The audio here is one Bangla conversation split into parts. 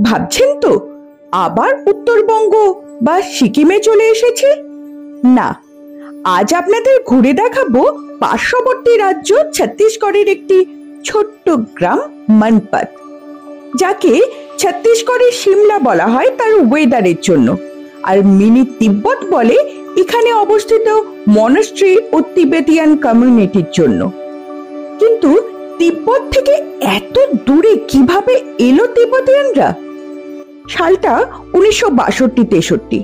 ভাবছেন তো আবার উত্তরবঙ্গ বা সিকিমে চলে এসেছে? না, আজ আপনাদের ঘুরে দেখাবো পার্শ্ববর্তী রাজ্য ছত্তিশগড়ের একটি ছোট্ট গ্রাম মনপত, যাকে ছত্তিশগড়ের সিমলা বলা হয় তার ওয়েদারের জন্য, আর মিনি তিব্বত বলে এখানে অবস্থিত মনাস্ট্রি ও তিবেতিয়ান কমিউনিটির জন্য। কিন্তু তিব্বত থেকে এত দূরে কিভাবে এলো তিব্বতিয়ানরা? সালটা 1962-63।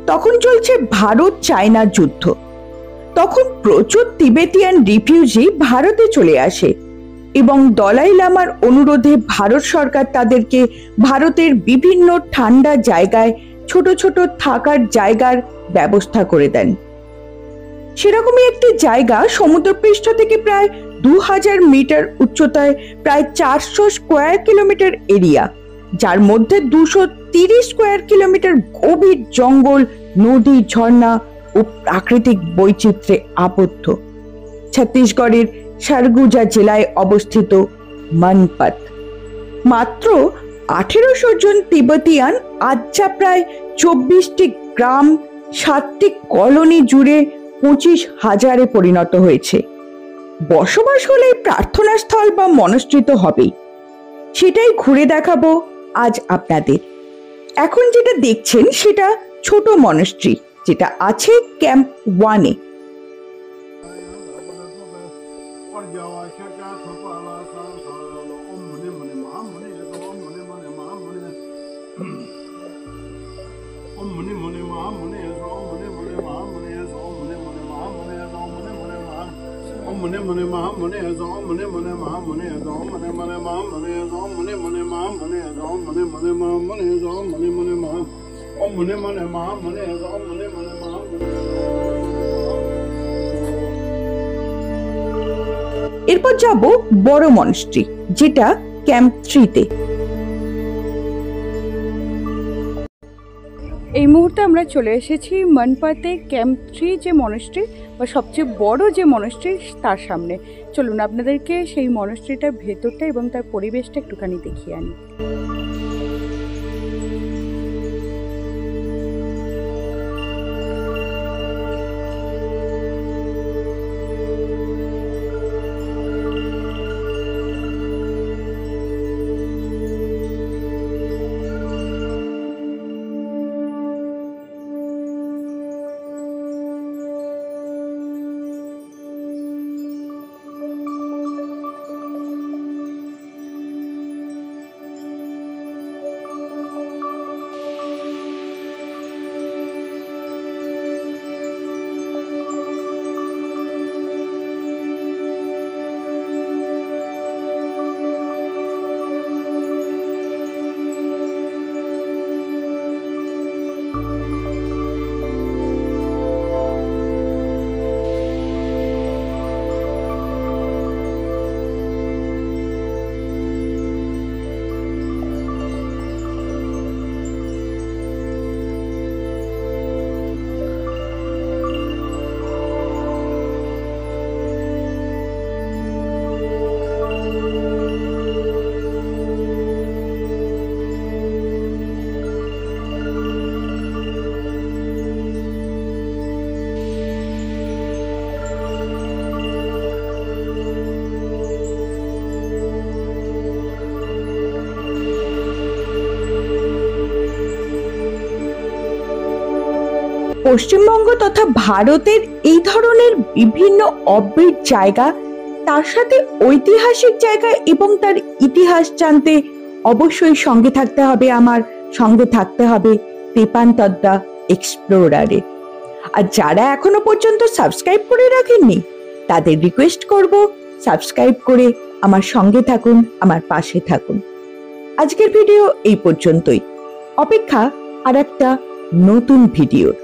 তখন চলছে ভারত চায়না যুদ্ধ। তখন প্রচুর তিবেতিয়ান রিফিউজি ভারতে চলে আসে এবং দলাই লামার অনুরোধে ভারত সরকার তাদেরকে ভারতের বিভিন্ন ঠান্ডা জায়গায় ছোট ছোট থাকার জায়গার ব্যবস্থা করে দেন। সেরকমই একটি জায়গা সমুদ্রপৃষ্ঠ থেকে প্রায় 2000 মিটার উচ্চতায়, প্রায় 400 স্কোয়ার কিলোমিটার এরিয়া, যার মধ্যে 230 স্কোয়ার কিলোমিটার গভীর জঙ্গল, নদী, ঝর্ণা ও প্রাকৃতিক বৈচিত্র্যে আবদ্ধ ছত্তিশগড়ের সরগুজা জেলায় অবস্থিত মনপত। মাত্র 1800 জন তিব্বতিয়ান আজ যা প্রায় 24টি গ্রাম, 7টি কলোনি জুড়ে 25,000-এ পরিণত হয়েছে। বসবাস হলে প্রার্থনা স্থল বা মনস্ট্রি তো হবেই, সেটাই ঘুরে দেখাবো আজ আপনাদের। এখন যেটা দেখছেন সেটা ছোট মনস্ট্রি, যেটা আছে ক্যাম্প 1-এ। এরপর যাব বড় মনস্ট্রি, যেটা ক্যাম্প 3-তে। এই মুহূর্তে আমরা চলে এসেছি মনপতে ক্যাম্প 3 যে মনস্ট্রি বা সবচেয়ে বড় যে মনস্ট্রি তার সামনে। চলুন আপনাদেরকে সেই মনস্ট্রিটার ভেতরটা এবং তার পরিবেশটা একটুখানি দেখিয়ে আনি। পশ্চিমবঙ্গ তথা ভারতের এই ধরনের বিভিন্ন অদ্ভুত জায়গা, তার সাথে ঐতিহাসিক জায়গা এবং তার ইতিহাস জানতে অবশ্যই সঙ্গে থাকতে হবে, আমার সঙ্গে থাকতে হবে তেপান্তদ্দা এক্সপ্লোরারে। আর যারা এখনো পর্যন্ত সাবস্ক্রাইব করে রাখেননি তাদের রিকোয়েস্ট করব, সাবস্ক্রাইব করে আমার সঙ্গে থাকুন, আমার পাশে থাকুন। আজকের ভিডিও এই পর্যন্তই, অপেক্ষা আর একটা নতুন ভিডিওর।